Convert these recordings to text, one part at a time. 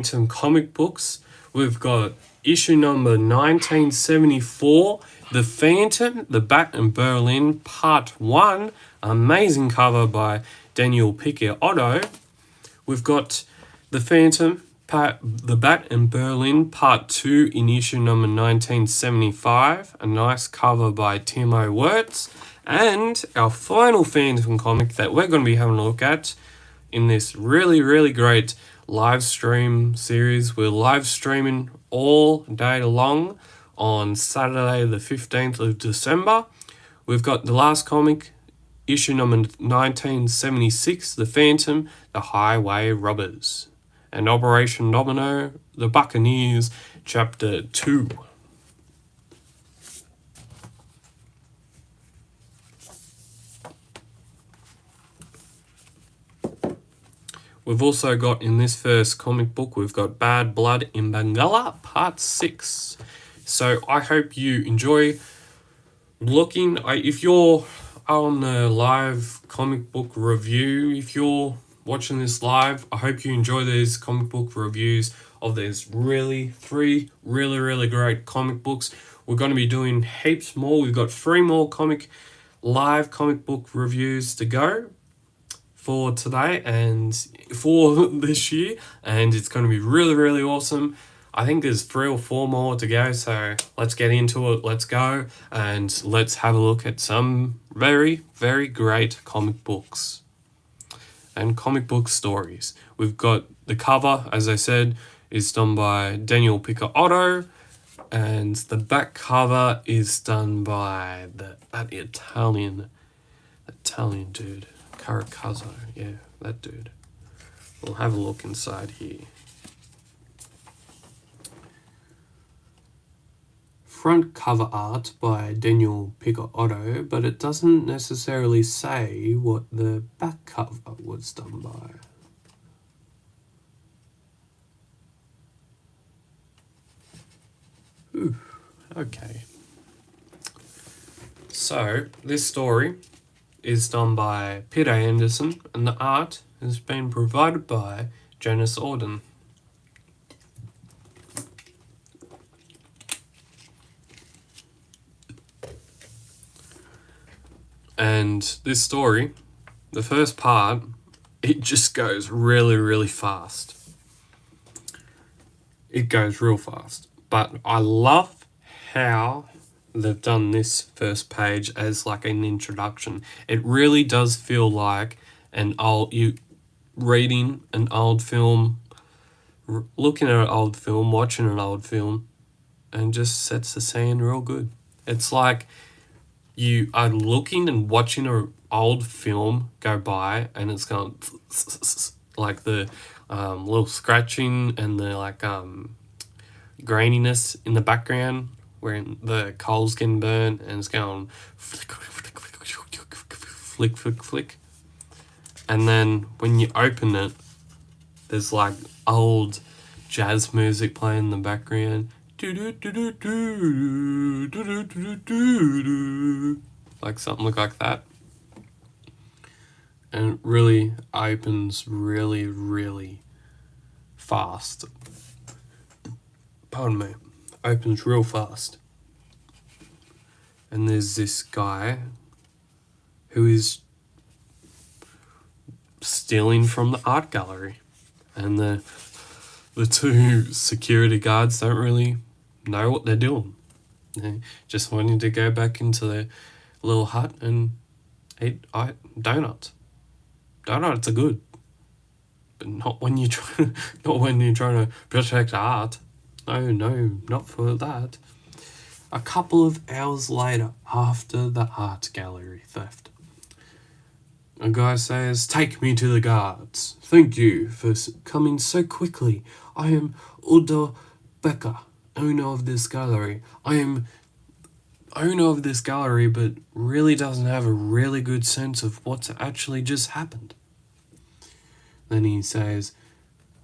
Some comic books. We've got issue number 1974, The Phantom, The Bat in Berlin, Part 1. Amazing cover by Daniel Picciotto. We've got The Phantom, The Bat in Berlin, Part 2 in issue number 1975. A nice cover by Timo Wertz. And our final Phantom comic that we're going to be having a look at in this really, really great live stream series. We're live streaming all day long on Saturday the 15th of December. We've got the last comic, issue number 1976, The Phantom, The Highway Robbers, and Operation Domino, The Buccaneers, Chapter 2. We've also got, in this first comic book, we've got Bad Blood in Bengala, Part 6. So I hope you enjoy looking. If you're on the live comic book review, if you're watching this live, I hope you enjoy these comic book reviews of these three really great comic books. We're going to be doing heaps more. We've got 3 more live comic book reviews to go for today and for this year, and it's going to be really awesome. I think there's 3 or 4 more to go, so let's get into it. Let's go and let's have a look at some very great comic books and comic book stories. We've got the cover, as I said, is done by Daniel Picciotto, and the back cover is done by that Italian dude, Caracazzo. Yeah, that dude. We'll have a look inside here. Front cover art by Daniel Picciotto, but it doesn't necessarily say what the back cover was done by. Ooh, okay. So, this story is done by Peter Anderson, and the art has been provided by Jonas Orden. And this story, the first part, it just goes really fast. It goes real fast. But I love how they've done this first page as like an introduction. It really does feel like reading an old film, looking at an old film, watching an old film, and just sets the scene real good. It's like you are looking and watching an old film go by, and it's going like the little scratching and the like graininess in the background where the coal's getting burnt, and it's going flick. And then when you open it, there's like old jazz music playing in the background. Like something like that. And it really opens really fast. Pardon me. Opens real fast. And there's this guy who is stealing from the art gallery, and the 2 security guards don't really know what they're doing. They just wanting to go back into their little hut and eat donuts. Donuts are good, but not when you're trying to protect art. No, not for that. A couple of hours later, after the art gallery theft, a guy says, "Take me to the guards. Thank you for coming so quickly. I am Udo Becker, owner of this gallery. I am owner of this gallery, but really doesn't have a really good sense of what's actually just happened." Then he says,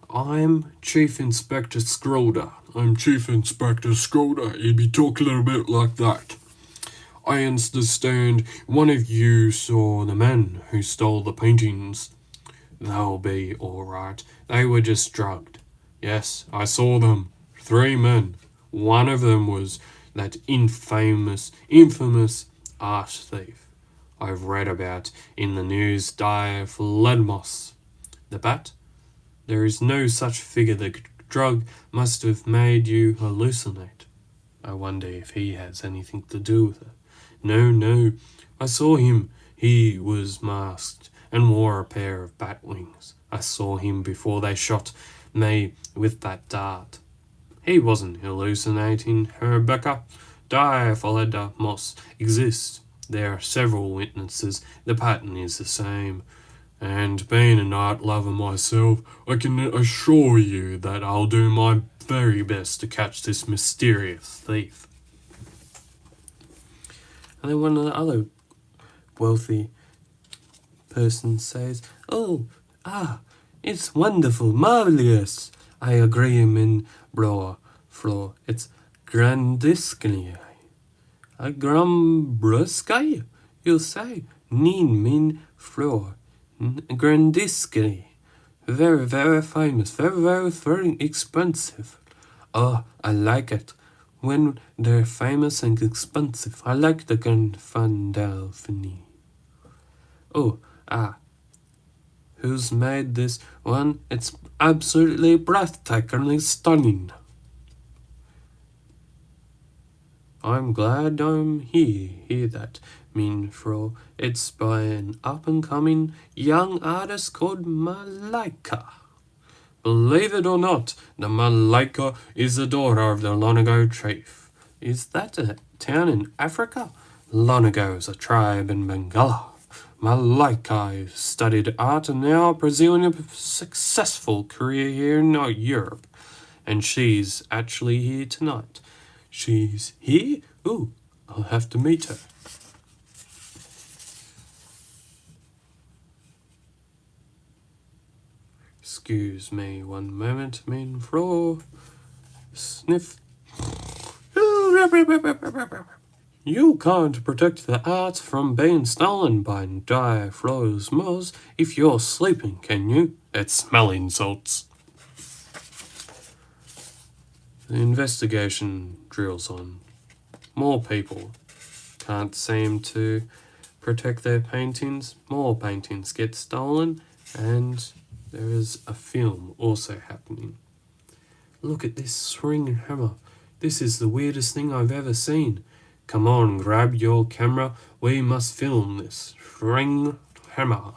"I'm Chief Inspector Scroder. I'm Chief Inspector Scroder. You'd be talking a bit like that. I understand one of you saw the men who stole the paintings. They'll be all right. They were just drugged. Yes, I saw them. 3 men. One of them was that infamous art thief I've read about in the news, Dive Ledmos. The bat? There is no such figure. The drug must have made you hallucinate. I wonder if he has anything to do with it. No, I saw him. He was masked and wore a pair of bat wings. I saw him before they shot me with that dart. He wasn't hallucinating, Rebecca. Diapholida exists. There are several witnesses. The pattern is the same. And being an art lover myself, I can assure you that I'll do my very best to catch this mysterious thief. And then one of the other wealthy persons says, "Oh, it's wonderful, marvelous. I agree, min bro, Flo. It's grandisky. A grambruskay, you'll say. Nin min Flo. Grandisky. Very, very famous. Very, very, very expensive. Oh, I like it. When they're famous and expensive. I like the Gandalfini. Oh, who's made this one? It's absolutely breathtakingly stunning. I'm glad I'm here. Hear that, mean Fro. It's by an up-and-coming young artist called Malika. Believe it or not, the Malika is the daughter of the Lonago chief. Is that a town in Africa? Lonago is a tribe in Bengala. Malika studied art and now pursuing a successful career here in Europe. And she's actually here tonight. She's here? Ooh, I'll have to meet her. Excuse me one moment, mean Fro. Sniff. You can't protect the art from being stolen by Dire Flo's Moz if you're sleeping, can you? It's smelling salts. The investigation drills on. More people can't seem to protect their paintings. More paintings get stolen, and there is a film also happening. Look at this swing hammer. This is the weirdest thing I've ever seen. Come on, grab your camera. We must film this. Ring hammer.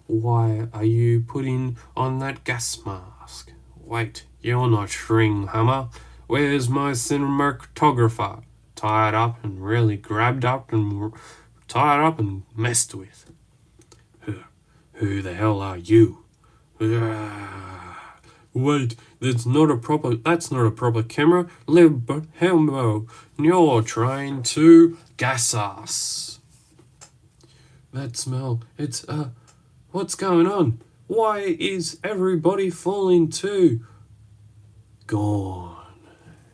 Why are you putting on that gas mask? Wait, you're not Shring Hammer. Where's my cinematographer? Tied up and really grabbed up and tied up and messed with. Who the hell are you? Wait, that's not a proper camera. Helmo, you're trying to gas us. That smell, it's, what's going on? Why is everybody falling too? Gone.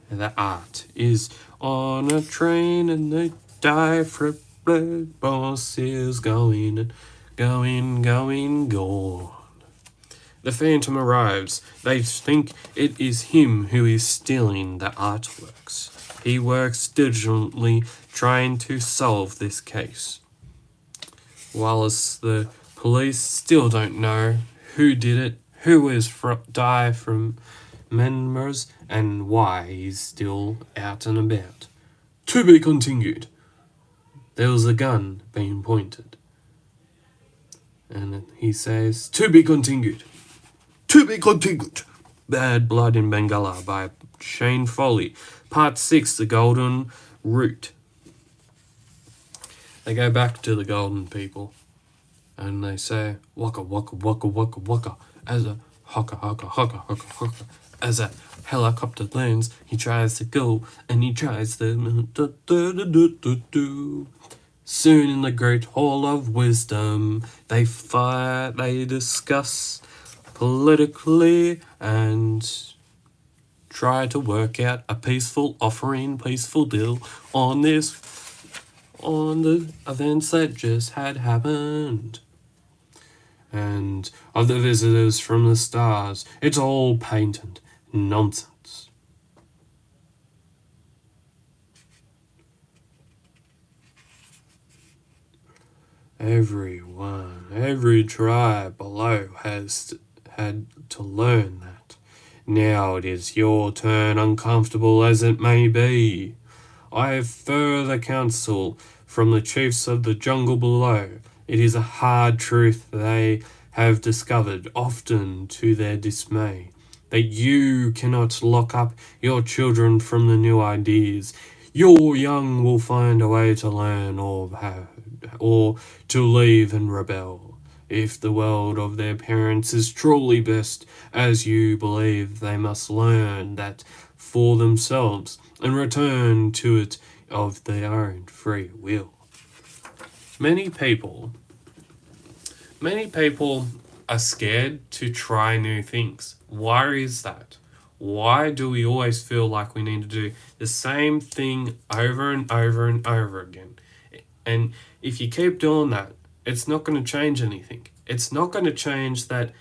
The art is on a train and the diaphragm boss is going. The Phantom arrives. They think it is him who is stealing the artworks. He works diligently trying to solve this case. Whilst the police still don't know who did it, who is Die from members, and why he's still out and about. To be continued. There was a gun being pointed. And he says, to be continued. To be continued. Bad Blood in Bengala by Shane Foley. Part 6, The Golden Route. They go back to the Golden People. And they say, waka waka waka waka waka. As a haka haka haka haka haka. As a helicopter lands, he tries to go. And he tries to do. Soon in the Great Hall of Wisdom, they fight, they discuss politically and try to work out a peaceful deal on the events that just had happened. and of the visitors from the stars. It's all patent nonsense. Everyone, every tribe below has had to learn that. Now it is your turn, uncomfortable as it may be. I have further counsel from the chiefs of the jungle below. It is a hard truth they have discovered, often to their dismay, that you cannot lock up your children from the new ideas. Your young will find a way to learn or to leave and rebel. If the world of their parents is truly best, as you believe, they must learn that for themselves and return to it of their own free will. Many people are scared to try new things. Why is that? Why do we always feel like we need to do the same thing over and over and over again? And if you keep doing that, it's not going to change anything. It's not going to change that,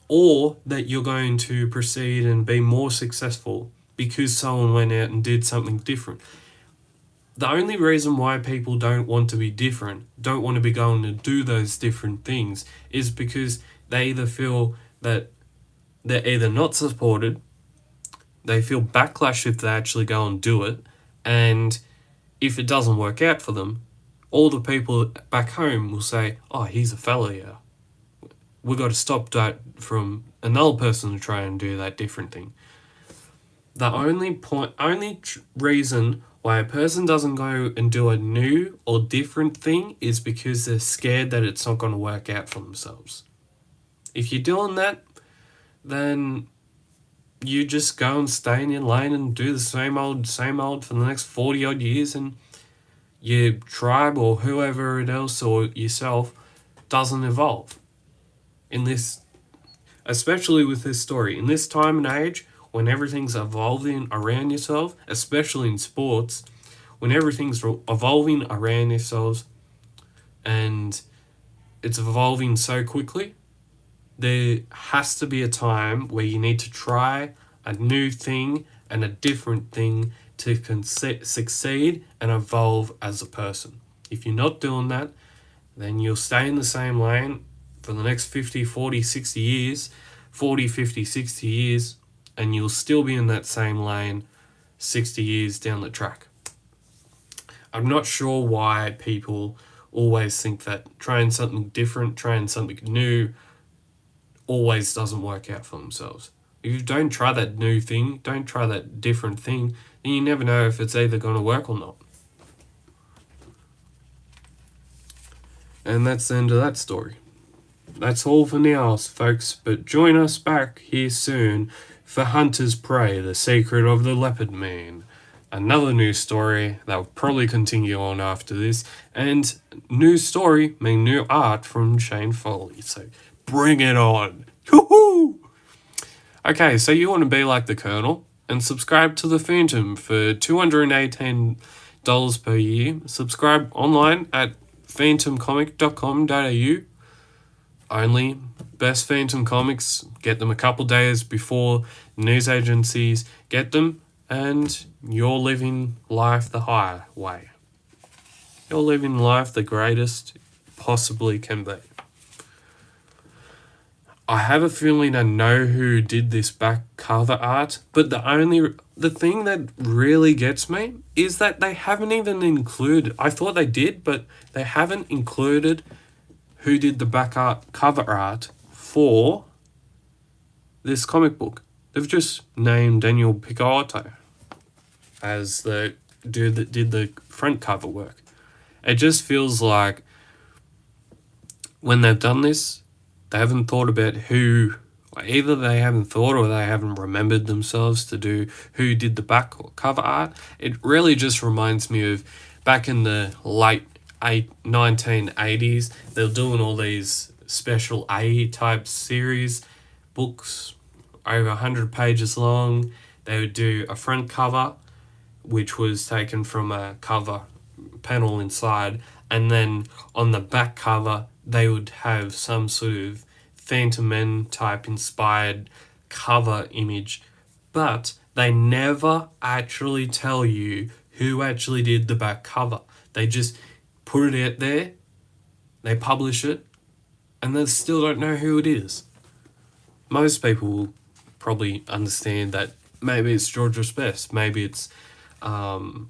or that you're going to proceed and be more successful because someone went out and did something different. The only reason why people don't want to be different, don't want to be going to do those different things, is because they either feel that they're either not supported, they feel backlash if they actually go and do it, and if it doesn't work out for them, all the people back home will say, oh, he's a fella here. We got to stop that from another person to try and do that different thing. The only reason why a person doesn't go and do a new or different thing is because they're scared that it's not going to work out for themselves. If you're doing that, then you just go and stay in your lane and do the same old for the next 40 odd years, and your tribe or whoever else or yourself doesn't evolve. In this, especially with this story, in this time and age, when everything's evolving around yourself, especially in sports, when everything's evolving around yourselves and it's evolving so quickly, there has to be a time where you need to try a new thing and a different thing to succeed and evolve as a person. If you're not doing that, then you'll stay in the same lane for the next 50, 40, 60 years, 40, 50, 60 years, and you'll still be in that same lane 60 years down the track. I'm not sure why people always think that trying something different, trying something new, always doesn't work out for themselves. If you don't try that new thing, don't try that different thing, then you never know if it's either going to work or not. And that's the end of that story. That's all for now, folks, but join us back here soon for Hunter's Prey, The Secret of the Leopard Man. Another new story that will probably continue on after this, and new story mean new art from Shane Foley, so bring it on. Woohoo! Okay, so you want to be like the Colonel and subscribe to The Phantom for $218 per year. Subscribe online at phantomcomic.com.au. Only best Phantom comics. Get them a couple days before news agencies get them, and you're living life the high way. You're living life the greatest possibly can be. I have a feeling I know who did this back cover art, but the thing that really gets me is that they haven't even included, I thought they did, but they haven't included who did the back cover art for this comic book. They've just named Daniel Picciotto as the dude that did the front cover work. It just feels like when they've done this, they haven't thought about who, either they haven't thought or they haven't remembered themselves to do who did the back cover art. It really just reminds me of back in the late 1980s, they were doing all these special A type series books over 100 pages long. They would do a front cover, which was taken from a cover panel inside, and then on the back cover they would have some sort of Phantom Men type inspired cover image, but they never actually tell you who actually did the back cover. They just put it out there, they publish it, and they still don't know who it is. Most people will probably understand that maybe it's George Best, maybe it's who's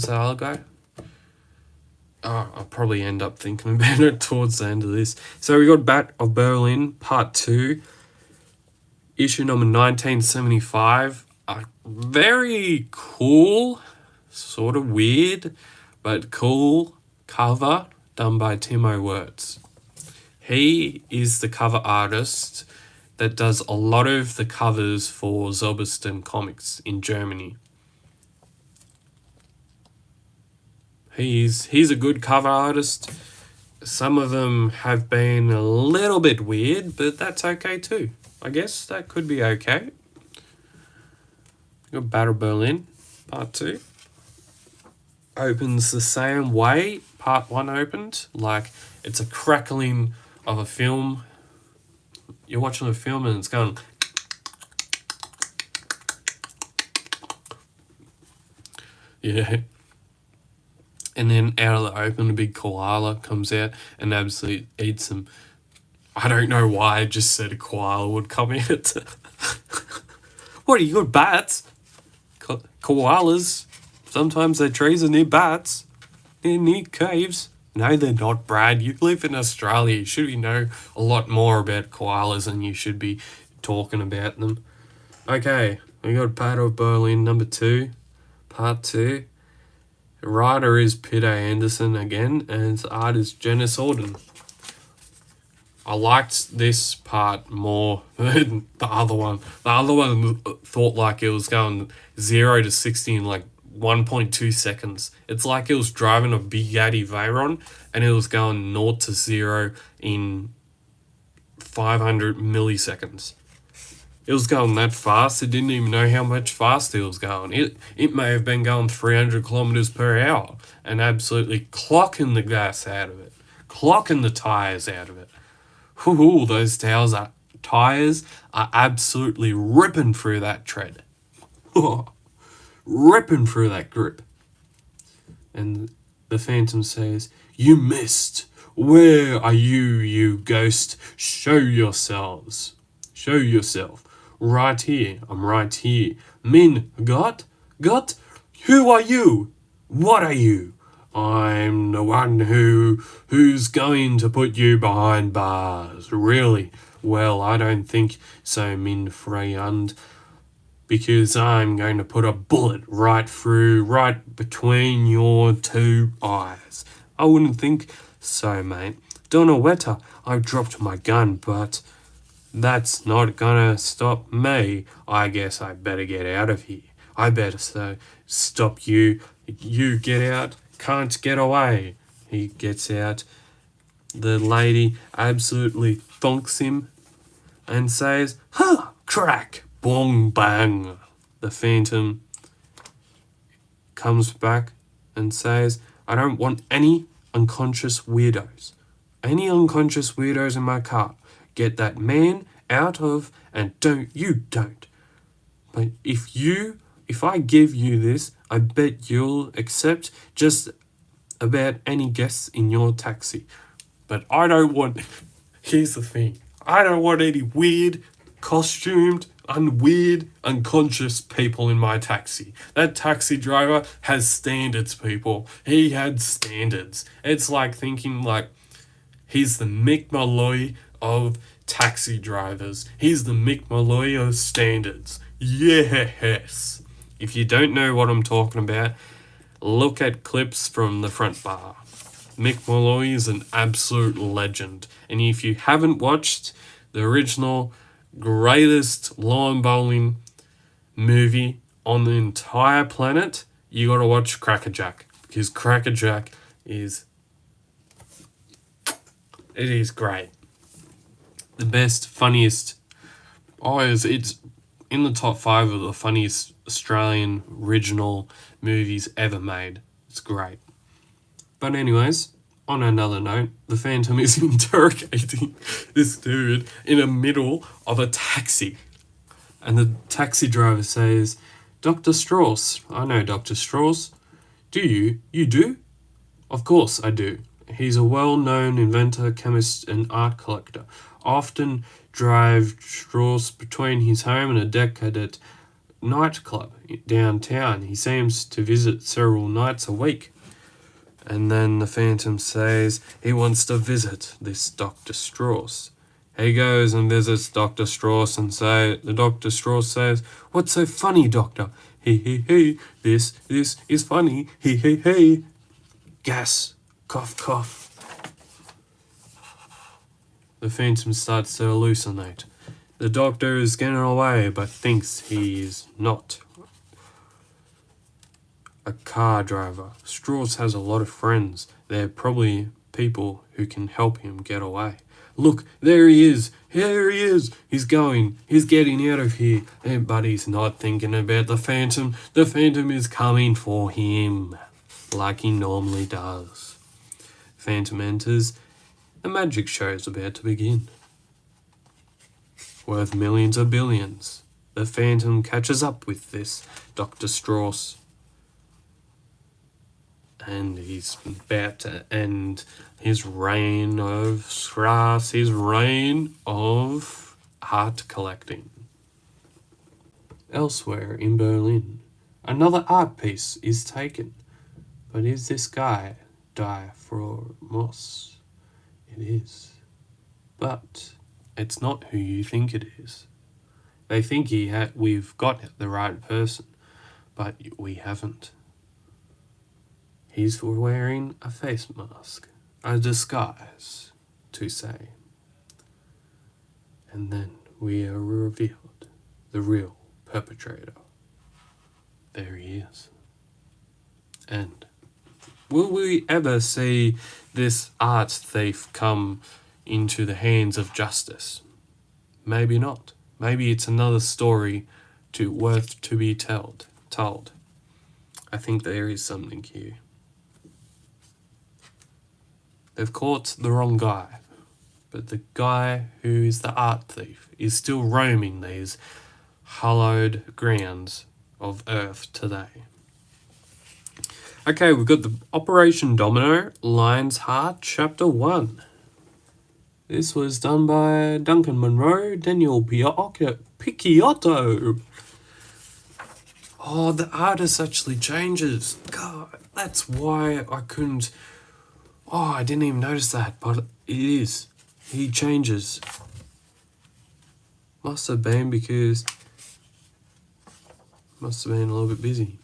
the other guy? I'll probably end up thinking about it towards the end of this. So we got Bat of Berlin Part 2, issue number 1975. Very cool, sort of weird, but cool cover done by Timo Wertz. He is the cover artist that does a lot of the covers for Zaubersten Comics in Germany. He's a good cover artist. Some of them have been a little bit weird, but that's okay too. I guess that could be okay. We got Battle Berlin, Part 2. Opens the same way Part 1 opened. Like, it's a crackling of a film. You're watching a film and it's going... Yeah. And then out of the open, a big koala comes out and absolutely eats them. I don't know why I just said a koala would come out. What, are you got bats? Koalas. Sometimes they're trees and they're bats. They're near caves. No, they're not, Brad. You live in Australia. You should know a lot more about koalas than you should be talking about them. Okay, we got Battle of Berlin number 2, Part 2. The writer is Peter Anderson again, and the art is Janice Auden. I liked this part more than the other one. The other one thought like it was going 0 to 60 in like 1.2 seconds. It's like it was driving a Bugatti Veyron and it was going 0 to 0 in 500 milliseconds. It was going that fast, it didn't even know how much faster it was going. It may have been going 300 kilometers per hour and absolutely clocking the gas out of it, clocking the tires out of it. Ooh, those tires are absolutely ripping through that tread. Ripping through that grip. And the Phantom says, "You missed. Where are you, you ghost? Show yourselves. Show yourself. Right here. I'm right here. Min, Gott? Gott? Who are you? What are you? I'm the one who's going to put you behind bars. Really? Well, I don't think so, Min Freyand. Because I'm going to put a bullet right between your two eyes." I wouldn't think so, mate. Donnerwetter, I dropped my gun, but that's not gonna stop me. I guess I better get out of here. I better stop you. You get out. Can't get away. He gets out. The lady absolutely thonks him and says, "Ha! Crack! Bong bang!" The Phantom comes back and says, "I don't want any unconscious weirdos. Any unconscious weirdos in my car. Get that man out of, and don't. But if I give you this, I bet you'll accept just about any guests in your taxi. But I don't want," here's the thing, "I don't want any weird, costumed, unconscious people in my taxi. That taxi driver has standards, people. He had standards." It's like thinking like he's the Mick Molloy of taxi drivers. He's the Mick Molloy of standards. Yes. If you don't know what I'm talking about, look at clips from the front bar. Mick Molloy is an absolute legend. And if you haven't watched the original greatest lawn bowling movie on the entire planet, you gotta watch Crackerjack. Because Crackerjack is great. The best, funniest, it's in the top 5 of the funniest Australian original movies ever made. It's great. But anyways, on another note, the Phantom is interrogating this dude in the middle of a taxi. And the taxi driver says, Dr. Strauss. I know Dr. Strauss. Do you? You do? Of course I do. He's a well-known inventor, chemist, and art collector. Often drive Strauss between his home and a decadent nightclub downtown. He seems to visit several nights a week. And then the Phantom says he wants to visit this Dr. Strauss. He goes and visits Dr. Strauss and the Dr. Strauss says, What's so funny, Doctor? He, this is funny, he. Gas, cough, cough. The Phantom starts to hallucinate. The Doctor is getting away, but thinks he is not a car driver. Strauss has a lot of friends. They're probably people who can help him get away. Look, there he is. Here he is. He's going. He's getting out of here. But he's not thinking about the Phantom. The Phantom is coming for him, like he normally does. Phantom enters. The magic show is about to begin. Worth millions of billions. The Phantom catches up with this Dr. Strauss. And he's about to end his reign of Strauss, his reign of art collecting. Elsewhere in Berlin, another art piece is taken. But is this guy Die Moss? It is. But it's not who you think it is. They think we've got the right person, but we haven't. He's wearing a face mask, a disguise, to say. And then we are revealed, the real perpetrator. There he is. And will we ever see this art thief come into the hands of justice? Maybe not. Maybe it's another story worth to be told. I think there is something here. They've caught the wrong guy, but the guy who is the art thief is still roaming these hallowed grounds of Earth today. Okay, we've got the Operation Domino, Lion's Heart, Chapter 1. This was done by Duncan Munro, Daniel Picciotto. Oh, the artist actually changes. God, that's why I couldn't... Oh, I didn't even notice that, but it is. He changes. Must have been because... Must have been a little bit busy.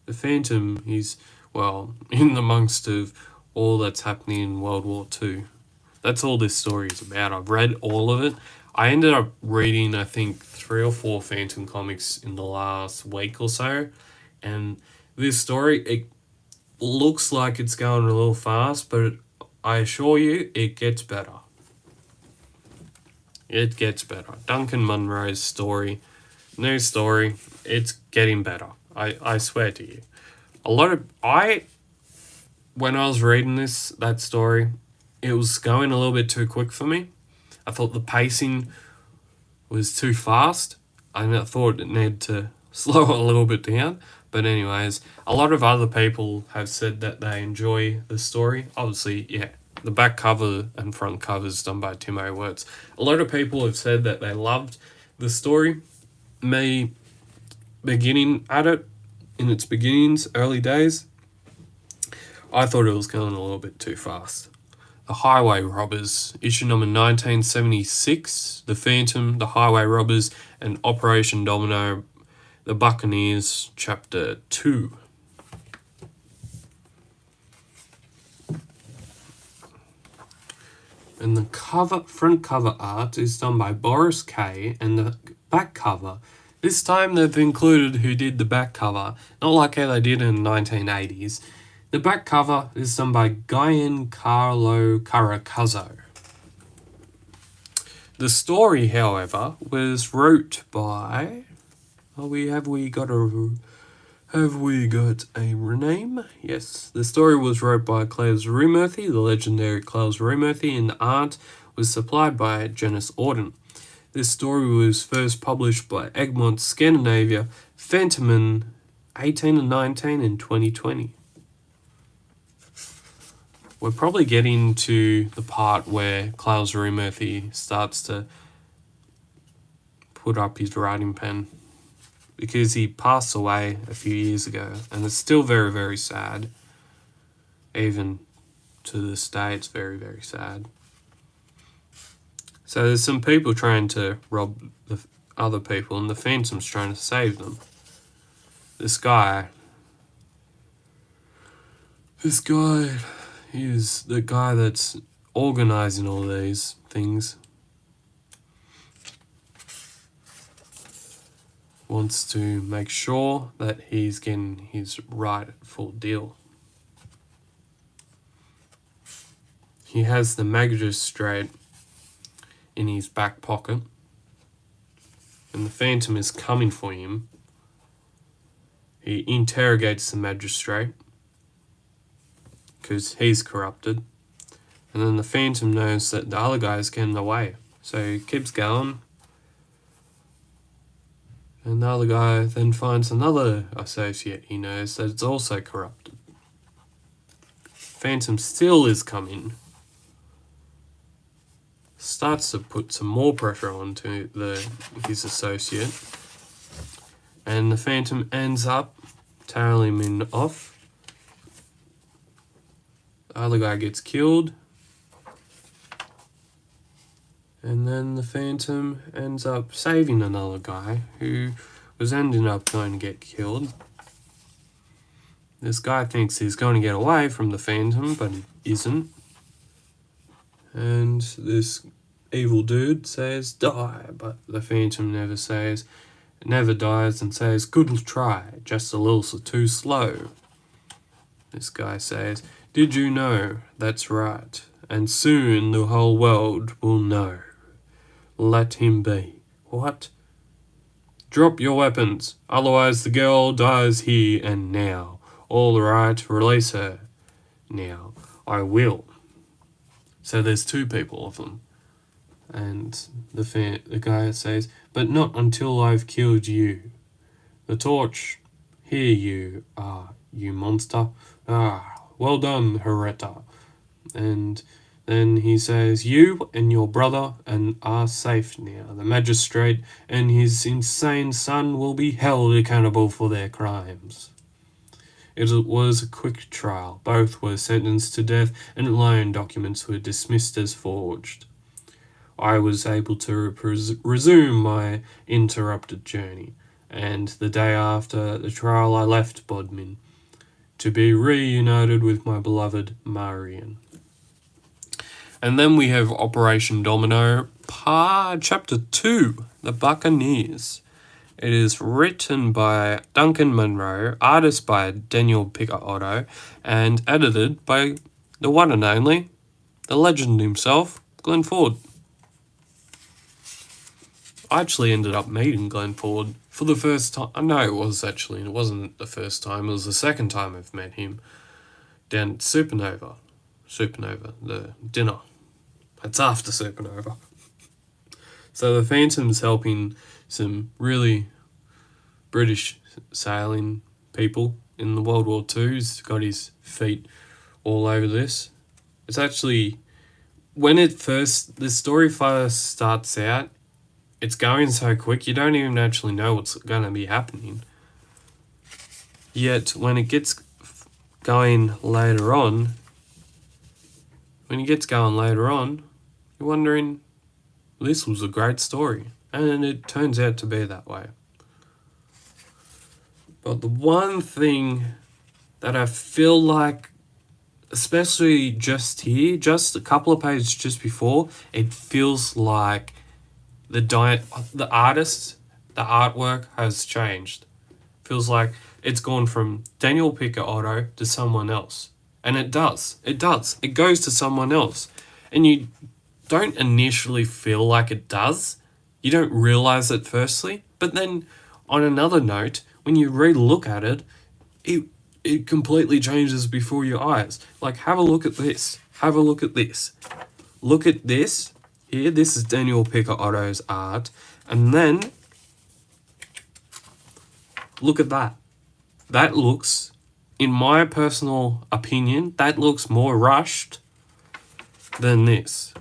The Phantom, he's, well, in the amongst of all that's happening in World War II. That's all this story is about. I've read all of it. I ended up reading, I think, 3 or 4 Phantom comics in the last week or so. And this story, it looks like it's going a little fast, but I assure you, it gets better. It gets better. Duncan Munro's story, new story, it's getting better. I swear to you. When I was reading that story, it was going a little bit too quick for me. I thought the pacing was too fast, and I thought it needed to slow a little bit down. But anyways, a lot of other people have said that they enjoy the story. Obviously, yeah, the back cover and front cover is done by Timo Wertz. A lot of people have said that they loved the story. Me beginning at it, in its beginnings, early days, I thought it was going a little bit too fast. The Highway Robbers, issue number 1976, The Phantom, The Highway Robbers, and Operation Domino, The Buccaneers, Chapter 2. And the front cover art is done by Boris Kay, and the back cover, this time they've included who did the back cover, not like how they did in the 1980s. The back cover is done by Giancarlo Caracazzo. The story, however, was wrote by... we got a Have we got a name? Yes. The story was wrote by Clowes Rumurthy, the legendary Clowes Rumurthy, and the art was supplied by Janice Auden. This story was first published by Egmont Scandinavia, Phantomin 18 and 19 in 2020. We're probably getting to the part where Clowes Rumurthy starts to put up his writing pen, because he passed away a few years ago, and it's still very, very sad. Even to this day, it's very, very sad. So there's some people trying to rob the other people, and the Phantom's trying to save them. This guy is the guy that's organizing all these things. Wants to make sure that he's getting his rightful deal. He has the magistrate in his back pocket, and the Phantom is coming for him. He interrogates the magistrate because he's corrupted, and then the Phantom knows that the other guy's getting away, so he keeps going. And the other guy then finds another associate he knows that it's also corrupted. Phantom still is coming. Starts to put some more pressure onto his associate. And the Phantom ends up tailing him off. The other guy gets killed. And then the Phantom ends up saving another guy who was ending up going to get killed. This guy thinks he's going to get away from the Phantom, but he isn't. And this evil dude says, "Die," but the Phantom never dies and says, "Good try, just a little too slow." This guy says, "Did you know? That's right. And soon the whole world will know. Let him be." What? "Drop your weapons, otherwise the girl dies here and now. All right, release her." "Now, I will." So there's two people of them. And the guy says, "But not until I've killed you. The torch, here you are, you monster. Ah, well done, Hereta." And then he says, "You and your brother are safe now. The magistrate and his insane son will be held accountable for their crimes." It was a quick trial. Both were sentenced to death, and loan documents were dismissed as forged. I was able to resume my interrupted journey, and the day after the trial I left Bodmin to be reunited with my beloved Marian. And then we have Operation Domino, Chapter 2, The Buccaneers. It is written by Duncan Munro, artist by Daniel Picciotto, and edited by the one and only, the legend himself, Glenn Ford. I actually ended up meeting Glenn Ford for the first time. No, it wasn't the first time, it was the second time I've met him down at Supernova, the dinner. It's after Supernova. So the Phantom's helping some really British sailing people in the World War II. He's got his feet all over this. It's actually, the story first starts out, it's going so quick, you don't even actually know what's going to be happening. Yet, when it gets going later on, you're wondering, this was a great story. And it turns out to be that way. But the one thing that I feel like, especially just here, just a couple of pages just before, it feels like the artwork has changed. Feels like it's gone from Daniel Picciotto to someone else. And it does. It goes to someone else. And you don't initially feel like it does. You don't realize it firstly. But then on another note, when you re-look at it, it completely changes before your eyes. Like, have a look at this. Have a look at this. Look at this. Here, this is Daniel Picciotto's art. And then, look at that. That looks, in my personal opinion, that looks more rushed than this.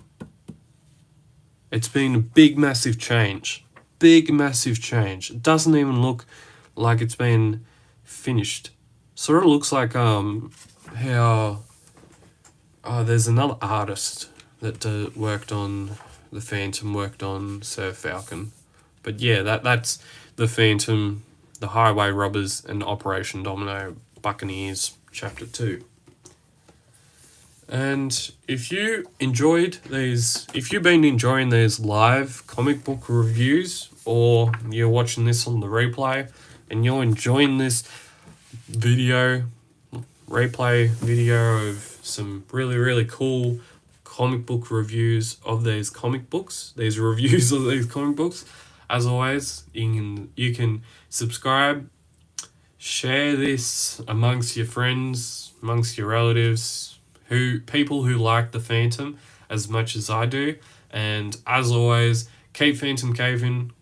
It's been a big, massive change. Big, massive change. It doesn't even look like it's been finished. Sort of looks like how there's another artist that worked on the Phantom, worked on Sir Falcon. But yeah, that's the Phantom, the Highway Robbers, and Operation Domino Buccaneers Chapter 2. And if you enjoyed these, if you've been enjoying these live comic book reviews, or you're watching this on the replay and you're enjoying this replay video of some really, really cool comic book reviews of these comic books, these reviews of these comic books, as always, you can subscribe, share this amongst your friends, amongst your relatives, people who like the Phantom as much as I do. And as always, keep Phantom caving.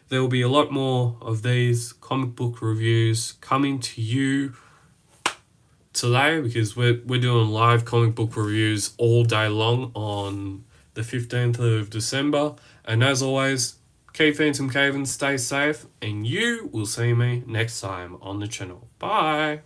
There will be a lot more of these comic book reviews coming to you today, because we're doing live comic book reviews all day long on the 15th of December. And as always, keep Phantom caving, stay safe, and you will see me next time on the channel. Bye!